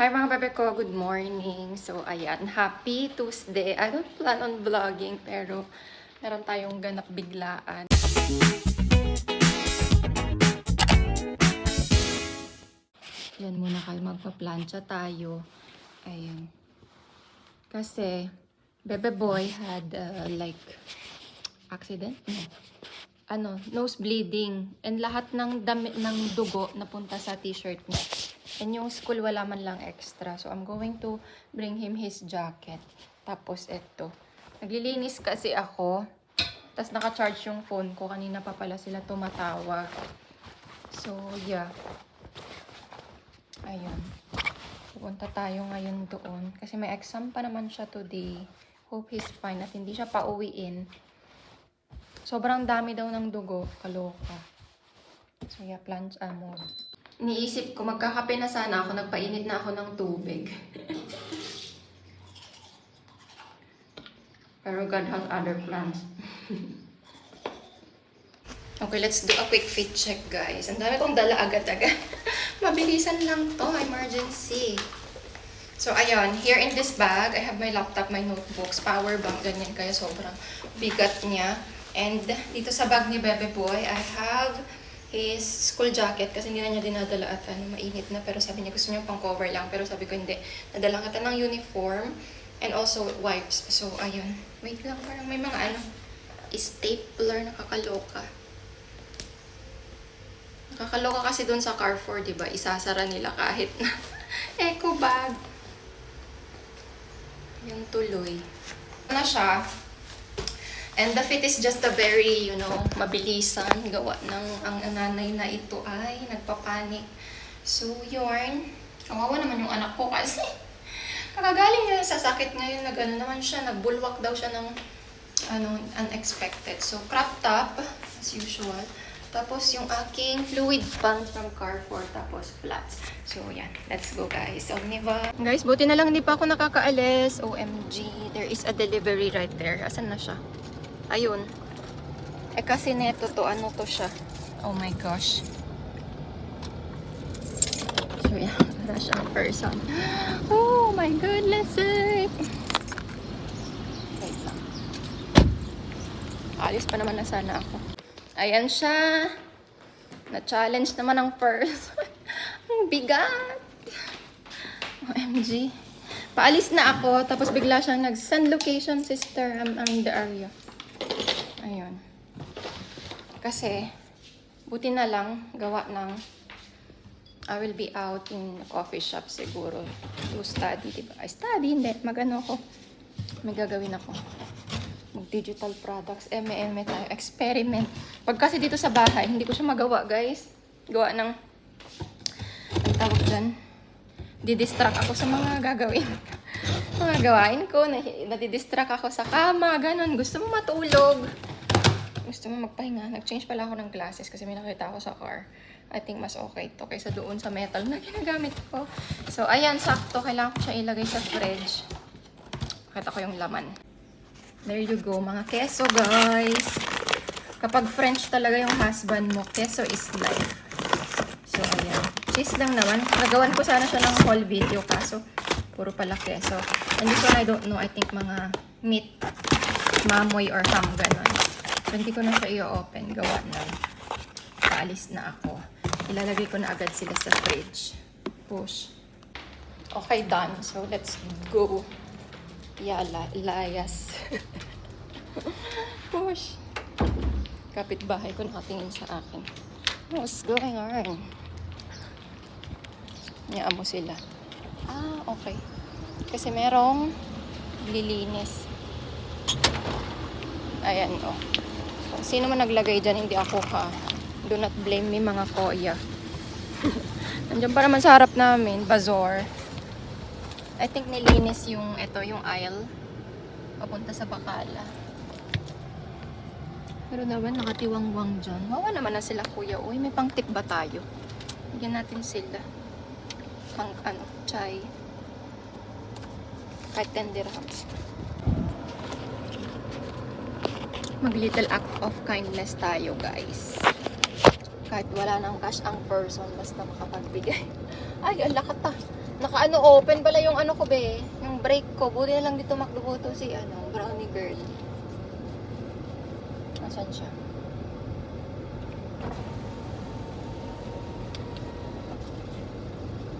Hi mga bebe ko, good morning. So ayan, happy Tuesday. I don't plan on vlogging pero meron tayong ganap biglaan. Yan muna kayo, magpa-plancha tayo. Ayan. Kasi bebe boy had like accident? No. Nose bleeding. And lahat ng damit ng dugo napunta sa t-shirt niya. And yung school wala man lang extra. So I'm going to bring him his jacket. Tapos eto. Naglilinis kasi ako. Tapos naka-charge yung phone ko. Kanina pa pala sila tumatawag. So yeah. Ayun. Pupunta tayo ngayon doon. Kasi may exam pa naman siya today. Hope he's fine at hindi siya pauwiin. Sobrang dami daw ng dugo. Kaloka. So yeah, plancha mo. Iniisip ko, magkakape na sana ako. Nagpainit na ako ng tubig. Pero God has other plans. Okay, let's do a quick fit check, guys. Ang dami kong dala agad-agad. Mabilisan lang to, emergency. So, ayun. Here in this bag, I have my laptop, my notebooks, power bank, ganyan. Kaya sobrang bigat niya. And dito sa bag ni Bebe Boy, I have his school jacket kasi hindi na niya dinadala at mainit na. Pero sabi niya gusto niya pang cover lang. Pero sabi ko hindi. Nadala kita ng uniform and also wipes. So, ayun. Wait lang, parang may mga stapler nakakaloka. Nakakaloka kasi dun sa Carrefour, diba? Isasara nila kahit na eco bag. Yung tuloy. Ano siya? And the fit is just a very, mabilisan. Gawa ng ang nanay na ito ay nagpapanik. So, yun. Kawawa naman yung anak ko kasi kakagaling niya sa sakit ngayon na gano'n naman siya. Nagbulwak daw siya ng unexpected. So, crop top, as usual. Tapos, yung aking fluid pants from Carrefour. Tapos, flats. So, yan. Let's go, guys. Omniva. Guys, buti na lang hindi pa ako nakakaalis. OMG. There is a delivery right there. Asan na siya? Ayun. Kasi neto to, ano to siya? Oh my gosh. So yeah, para siyang person. Oh my goodness. Wait lang. Alis pa naman na sana ako. Ayan siya. Na-challenge naman ang person. Ang bigat. OMG. Paalis na ako, tapos bigla siyang nag-send location, sister. I'm in the area. Ayun. Kasi, buti na lang, gawa ng I will be out in coffee shop siguro to study, diba? Ay, study, hindi. Mag-ano ako. May gagawin ako. Mag-digital products, eme tayo. Experiment. Pag kasi dito sa bahay, hindi ko siya magawa, guys. Gawa ng, ang tawag dyan, didistract ako sa mga gagawin. Mga gawain ko, nadidistract ako sa kama, ganun. Gusto mo matulog. Gusto mo magpahinga. Nag-change pala ako ng glasses kasi may nakita ako sa car. I think mas okay to kaysa doon sa metal na ginagamit ko. So, ayan, sakto. Kailangan ko siya ilagay sa fridge. Pakita ko yung laman. There you go, mga keso, guys. Kapag French talaga yung husband mo, keso is life. So, ayan. Cheese lang naman. Nagawan ko sana siya ng whole video kaso puro pala keso. And this one, I don't know. I think mga meat, mamoy or ham, ganon. So, hindi ko na siya i-open. Gawa na. Paalis na ako. Ilalagay ko na agad sila sa fridge. Push. Okay, done. So, let's go. Yala, layas. Push. Kapitbahay ko nakatingin sa akin. What's going on? Niyaan mo sila. Ah, okay. Kasi merong lilinis. Ayan, oh. So, sino man naglagay dyan, hindi ako ka. Do not blame me, mga koya. Nandiyan pa naman sa harap namin, bazaar. I think nilinis yung, yung aisle. Papunta sa Bacala. Pero naman, nakatiwangwang dyan. Wawa naman na sila, kuya. Uy, may pang tip ba tayo? Bigyan natin sila. Pang, chai. Kahit 10 dirhams. Mag-little act of kindness tayo, guys. Kahit wala nang cash ang person, basta makapagbigay. Ay, ang lakat ah. ano, open pala yung ano ko be. Yung brake ko. Buti na lang dito maklubuto si brownie girl. Nasaan siya?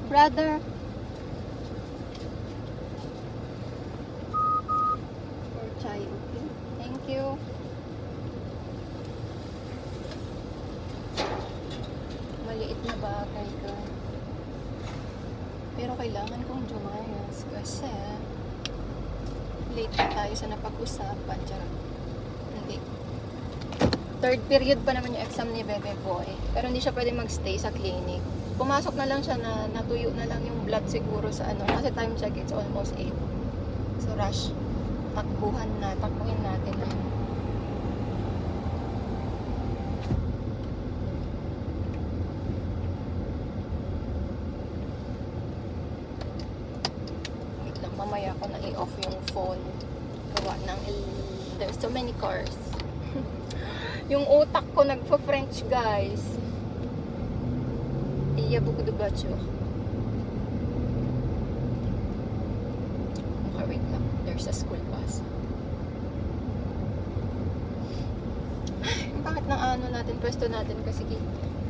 Brother. For chai, okay. Thank you. Maliit na bagay ka. Pero kailangan kong jumayas kasi late pa tayo sa napag-usapan. Charot. Hindi. Third period pa naman yung exam ni Bebe Boy. Pero hindi siya pwede magstay sa clinic. Pumasok na lang siya na natuyo na lang yung blood siguro sa kasi time check it's almost 8. So rush. Takbuhin natin na. Wait lang, mamaya ko na i-off yung phone. Gawa ng there's so many cars. Yung utak ko nagpa-French, guys. Il y a beaucoup de voitures. Okay, wait lang. There's a school bus. Bakit na natin, pwesto natin kasi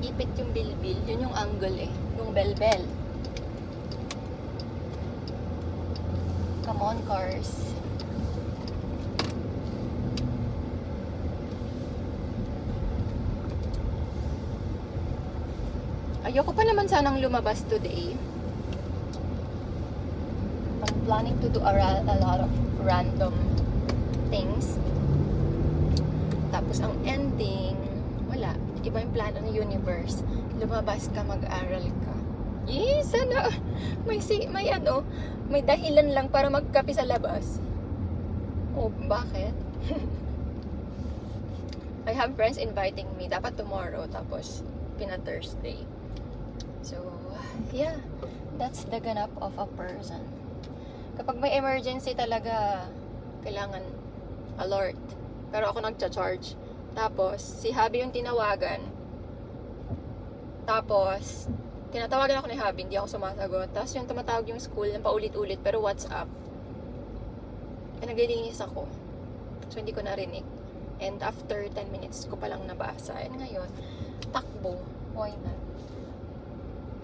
ipit yung bilbil. Yun yung angle eh. Yung bell-bell. Come on, cars. Ayoko pa naman sanang lumabas today. I'm planning to do a lot of random things. Tapos ang ending, wala. Iba yung plano ng universe. Lumabas ka, mag-aral ka. Yes, sana. May dahilan lang para magkape sa labas. Oh, bakit? I have friends inviting me. Dapat tomorrow, tapos Thursday. So, yeah, that's the ganap of a person. Kapag may emergency talaga, kailangan alert. Pero ako nagcha-charge. Tapos, si Habi yung tinawagan. Tapos, tinatawagan ako ni Habi, hindi ako sumasagot. Tapos yung tumatawag yung school, ng paulit-ulit, pero WhatsApp. Naglilinis ako. So, hindi ko narinig. And after 10 minutes ko palang nabasa. And ngayon, takbo. Why not?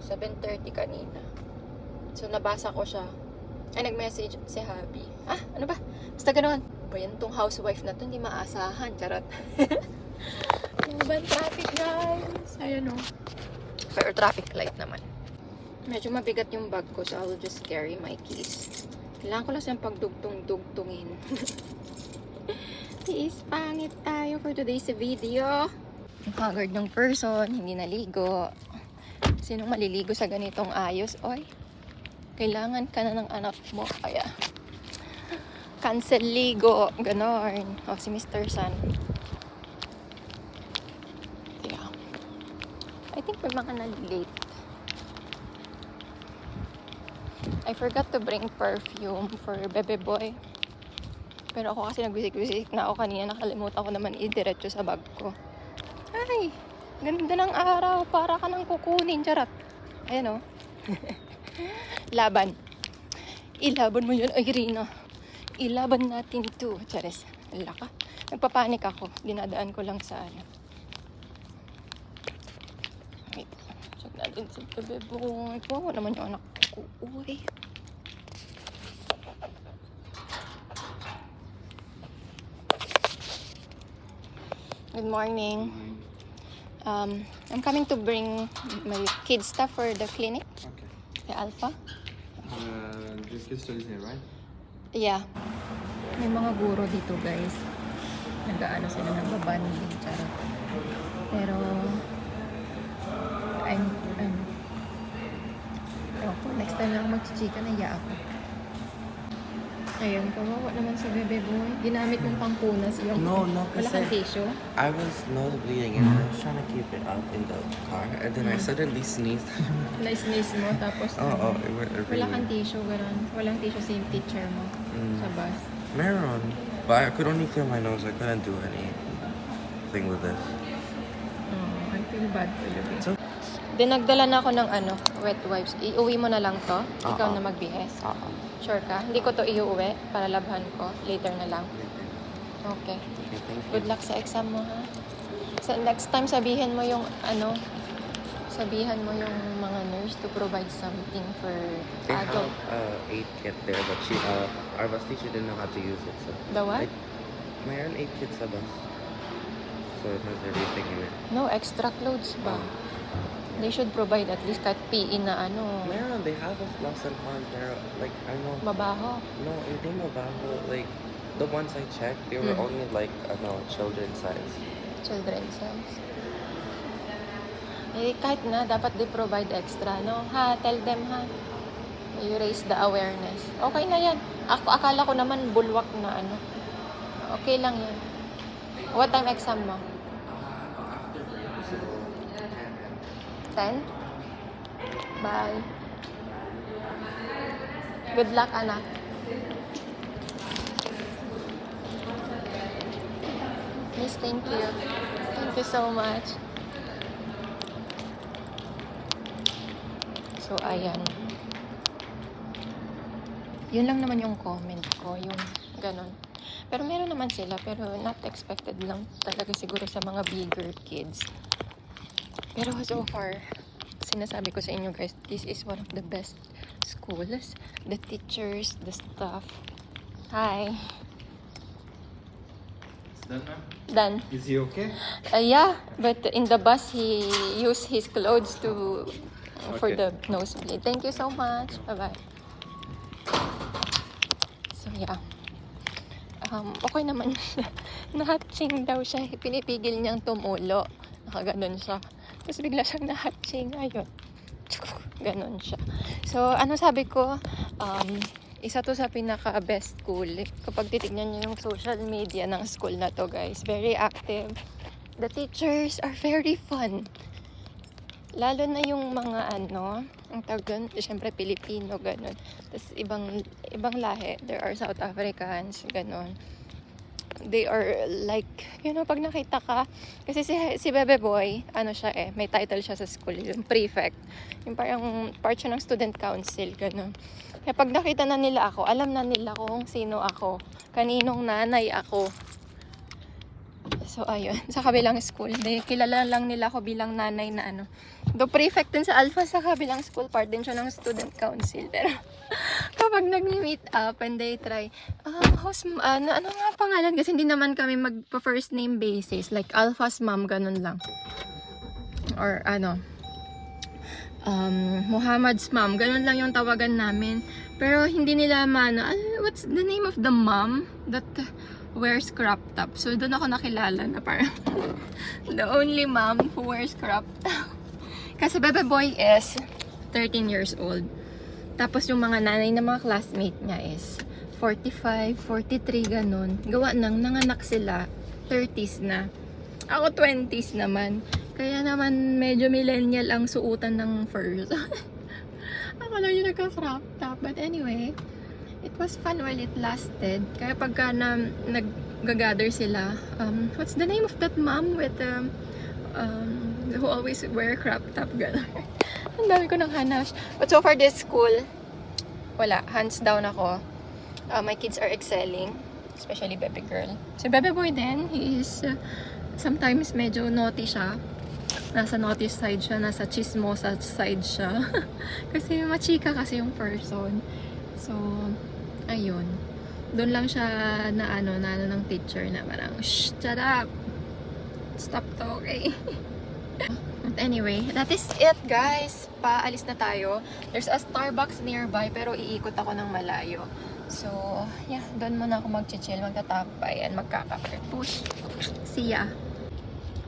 7:30 kanina. So, nabasa ko siya. Ay, nag-message si Habi. Ano ba? Basta ganoon. Ba yan tong housewife na to, hindi maasahan. Charot. Yung bang traffic, guys? Ayun o. Pero traffic light naman. Medyo mabigat yung bag ko, so I'll just carry my keys. Kailangan ko lang siyang pagdugtong-dugtungin. Is pangit tayo for today's video. Haggard ng person, hindi naligo. Sinong maliligo sa ganitong ayos? Oy, kailangan ka na ng anak mo. Kaya, cancel ligo. Ganon. O, si Mr. Sun. Yeah. I think may mga na-late. I forgot to bring perfume for Bebe Boy. Pero ako kasi nagbisik-bisik na ako kanina. Nakalimutan ko naman i-diretso sa bag ko. Ay, ganda ng araw. Para ka nang kukunin. Charot. Ayan o. Laban. Ilaban mo yun, Irina. Ilaban natin to. Charis. Ala ka. Nagpapanik ako. Dinadaan ko lang sa Wait. Check natin sa Bebe Boy. Ikaw naman yung anak ko. Uy. Good morning. I'm coming to bring my kids stuff for the clinic. Okay. The Alpha. Your kid studies here, right? Yeah. May mga guro dito, guys. Nag-aano sila ng babanding. Charot. Pero, next time na ako mag-chichika, naiya ako. Ayun, kawawa naman sa Bebe Boy. Ginamit mong pangpunas yung No, wala kang tissue. I was nose bleeding and I was trying to keep it up in the car and then I suddenly sneezed. Na-sneeze mo, tapos it wala kang tissue, gano'n. Walang tissue sa teacher mo sa bus. Meron. But I could only clear my nose. I couldn't do anything with this. Oh, I feel bad for you. So, Dinagdala na ako ng wet wipes. Iuwi mo na lang to? Ikaw Oo. na magbihis? Oo. Sure ka? Hindi ko to iuwi para labhan ko. Later na lang. Okay. Okay, thank you. Good luck sa exam mo, ha? So, next time, sabihin mo yung sabihan mo yung mga nurse to provide something for They have adult. aid kit there, but our bus teacher didn't know how to use it. So The what? mayroon aid kit sa bus. So it has everything in it. No, extra clothes ba? They should provide at least kahit PE na Meron, they have a floss and fun there. Like, I know. mabaho. No, hindi mabaho. Like, the ones I checked, they were Mm. only like, children's size. Children's size. Eh, kahit na, dapat they provide extra, no? Ha, tell them, ha? You raise the awareness. Okay na yan. Akala ko naman bulwak na Okay lang yan. What time exam mo? 10? Bye. Good luck, anak. Miss, thank you. Thank you so much. So, ayan. Yun lang naman yung comment ko, yung ganon. Pero meron naman sila, pero not expected lang talaga siguro sa mga bigger kids. Pero so far, sinasabi ko sa inyo guys, this is one of the best schools. The teachers, the staff. Hi. Done now? Done. Is he okay? Yeah, but in the bus, he used his clothes for Okay. the nosebleed. Thank you so much. Bye-bye. So, yeah. Okay naman siya. Nahatching daw siya. Pinipigil niyang tumulo. Nakaganon siya. Tapos bigla siyang nahatching. Ayun. Ganon siya. So, sabi ko? Isa to sa pinaka-best school. Kapag titignan niyo yung social media ng school na to, guys. Very active. The teachers are very fun. Lalo na yung mga ang tawag doon, syempre Pilipino, ganun. Tapos ibang lahi. There are South Africans, ganun. They are like, pag nakita ka, kasi si Bebe Boy, siya may title siya sa school, yung prefect. Yung parang part siya ng student council, ganun. Kaya pag nakita na nila ako, alam na nila kung sino ako, kaninong nanay ako. So, ayun. Sa kabilang school, kilala lang nila ako bilang nanay na Do prefect din sa Alpha sa kabilang school, part din siya ng student council. Pero, kapag nag-meet up and they try, ano nga pangalan? Kasi hindi naman kami magpa-first name basis. Like, Alpha's mom, ganun lang. Or, Muhammad's mom, ganun lang yung tawagan namin. Pero, hindi nila what's the name of the mom that wears crop top? So, doon ako nakilala na parang the only mom who wears crop top. Kasi Bebe Boy is 13 years old. Tapos yung mga nanay na mga classmate niya is 45, 43, ganun. Gawa nanganak sila, 30s na. Ako 20s naman. Kaya naman medyo millennial ang suotan ng furs. Ako lang yung nagka-crop top. But anyway, it was fun while it lasted. Kaya pagka nag-gather sila, what's the name of that mom with who always wear crop top, gano'n. Ang dami ko ng hanap. But so far this school, wala. Hands down ako. My kids are excelling. Especially Bebe Girl. Si Bebe Boy din, he is sometimes medyo naughty siya. Nasa naughty side siya, nasa chismosa side siya. Kasi machika kasi yung person. So, ayun. Doon lang siya na ng teacher na parang, shh, shut up. Stop talking. But anyway, that is it guys. Paalis na tayo. There's a Starbucks nearby pero iikot ako ng malayo. So, yeah, doon muna ako mag-chill, magtatapay, and magkakape. Push. See ya.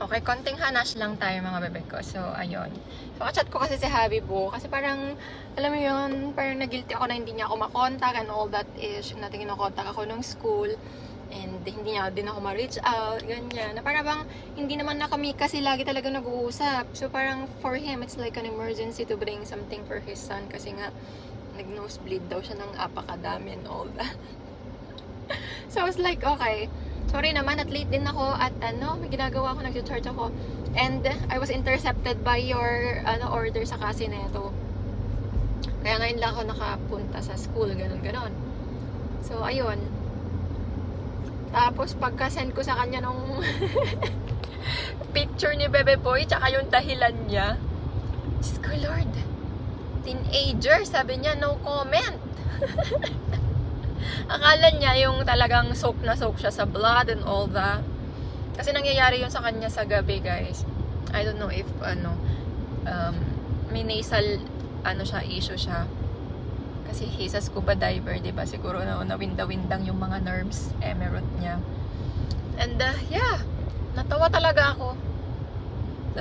Okay, konting hanash lang tayo mga bebe ko. So, ayun. So, chat ko kasi si Habibu. Kasi parang, alam mo yun, parang nagilty ako na hindi niya ako makontak and all that ish. Natin kinokontak ako ng school. And hindi niya din ako ma-reach out, ganyan. Na parang bang, hindi naman na kami kasi lagi talaga nag-uusap. So parang for him, it's like an emergency to bring something for his son. Kasi nga, nag-nosebleed daw siya ng apakadami and all that. So I was like, okay. Sorry naman, at late din ako at may ginagawa ako, nag-charge ako. And I was intercepted by your order sa Casineto. Kaya ngayon lang ako nakapunta sa school, ganun. So, ayun. Tapos, pagka-send ko sa kanya nung picture ni Bebe Boy, tsaka yung dahilan niya. Diyos ko, Lord. Teenager, sabi niya, no comment. Akala niya yung talagang soak na soak siya sa blood and all that. Kasi nangyayari yun sa kanya sa gabi, guys. I don't know if, may nasal, issue siya. Kasi he's a scuba diver, diba? Siguro nawinda-windang yung mga nerves, emerald niya. And, yeah. Natawa talaga ako.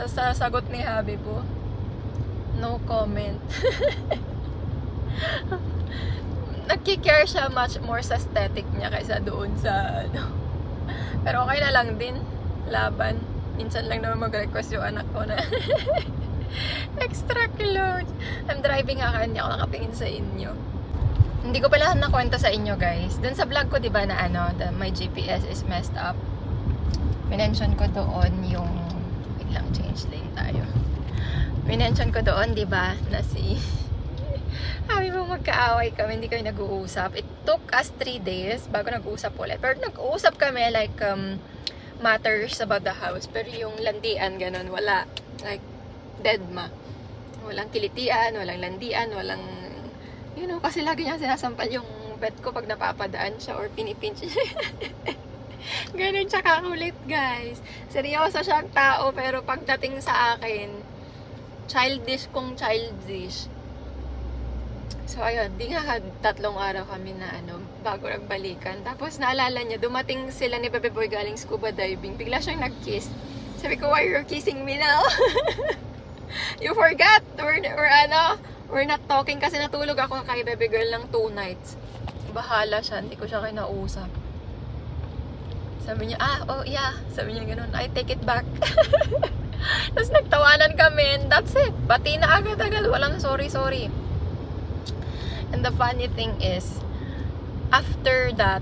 Sa sagot ni Habibo. No comment. Nagkikare siya much more sa aesthetic niya kaysa doon sa Pero okay na lang din. Laban. Minsan lang naman mag-request yung anak ko na extra clothes. I'm driving nga kaya hindi ako nakatingin sa inyo. Hindi ko pala nakwenta sa inyo, guys. Doon sa vlog ko, diba, na my GPS is messed up. Minention ko doon yung wait lang, change lane tayo. Minention ko doon, diba, na si Habi mo magkaaway kami, hindi kami nag-uusap. It took us 3 days bago nag-uusap ulit. Pero nag-uusap kami like matters about the house. Pero yung landian, ganun, wala. Like, dead ma. Walang kilitian, walang landian, walang, kasi lagi niya sinasampal yung bed ko pag napapadaan siya or pinipinch niya. Ganun siya kakulit, guys. Seryoso siyang tao, pero pagdating sa akin, childish kung childish. So, ayun, di nga 3 araw kami na bago nagbalikan. Tapos, naalala niya, dumating sila ni Bebe Boy galing scuba diving. Bigla siyang nag-kiss. Sabi ko, why are you kissing me now? You forgot. We're not talking kasi natulog ako kay Bebe Girl ng 2 nights. Bahala siya, hindi ko siya kinausap. Sabi niya, oh yeah. Sabi niya ganun, I take it back. Tapos nagtawanan kami and that's it. Bati na agad-agad, walang sorry. And the funny thing is, after that,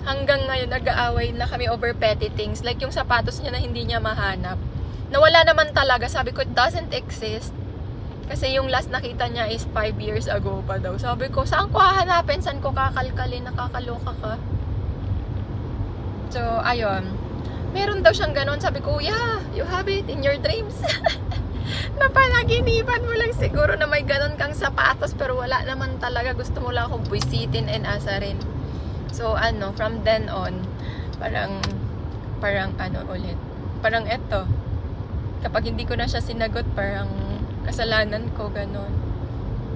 hanggang ngayon nag-aaway na kami over petty things. Like yung sapatos niya na hindi niya mahanap. Nawala naman talaga. Sabi ko, it doesn't exist. Kasi yung last nakita niya is 5 years ago pa daw. Sabi ko, saan ko hahanapin? Saan ko kakalkalin? Nakakaloka ka. So, ayun. Meron daw siyang ganun. Sabi ko, yeah, you have it in your dreams. Napanaginipan mo lang siguro na may ganun kang sapatos pero wala naman talaga. Gusto mo lang akong buisitin and asarin. So, from then on, parang parang eto. Kapag hindi ko na siya sinagot, parang kasalanan ko, ganun.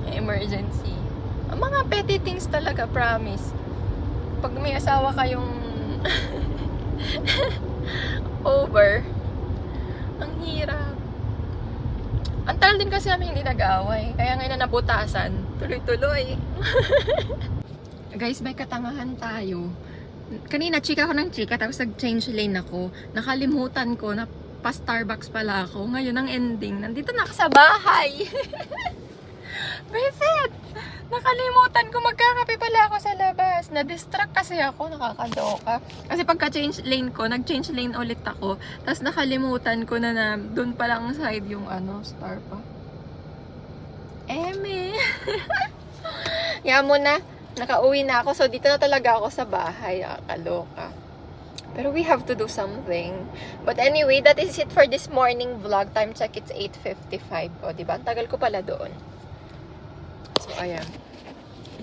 Emergency. Ang mga petty things talaga, promise. Pag may asawa kayong over, ang hirap. Ang tagal din kasi namin hindi nag-aaway. Kaya ngayon na nabutasan, tuloy-tuloy. Guys, may katangahan tayo. Kanina, chika ako ng chika, tapos nag-change lane ako. Nakalimutan ko na pa-Starbucks pala ako. Ngayon ang ending, nandito na ako sa bahay. Visit! Nakalimutan ko, magkakape pala ako sa labas. Na-distract kasi ako, nakakaloka. Kasi pagka-change lane ko, nag-change lane ulit ako. Tapos nakalimutan ko na doon pa lang side yung star pa. Eme! Yan mo na. Nakauwi na ako. So, dito na talaga ako sa bahay. Nakakaloka. Pero we have to do something. But anyway, that is it for this morning vlog. Time check, it's 8:55. O, diba? Ang tagal ko pala doon. So, ayan.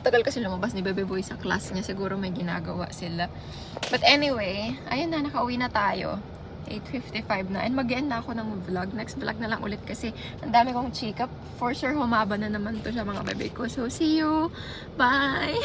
Tagal kasi lumabas ni Bebe Boy sa class niya. Siguro may ginagawa sila. But anyway, ayun na, nakauwi na tayo. 8:55 na. And mag-end na ako ng vlog. Next vlog na lang ulit kasi ang dami kong chika. For sure, humaba na naman to siya mga bebe ko. So, see you! Bye!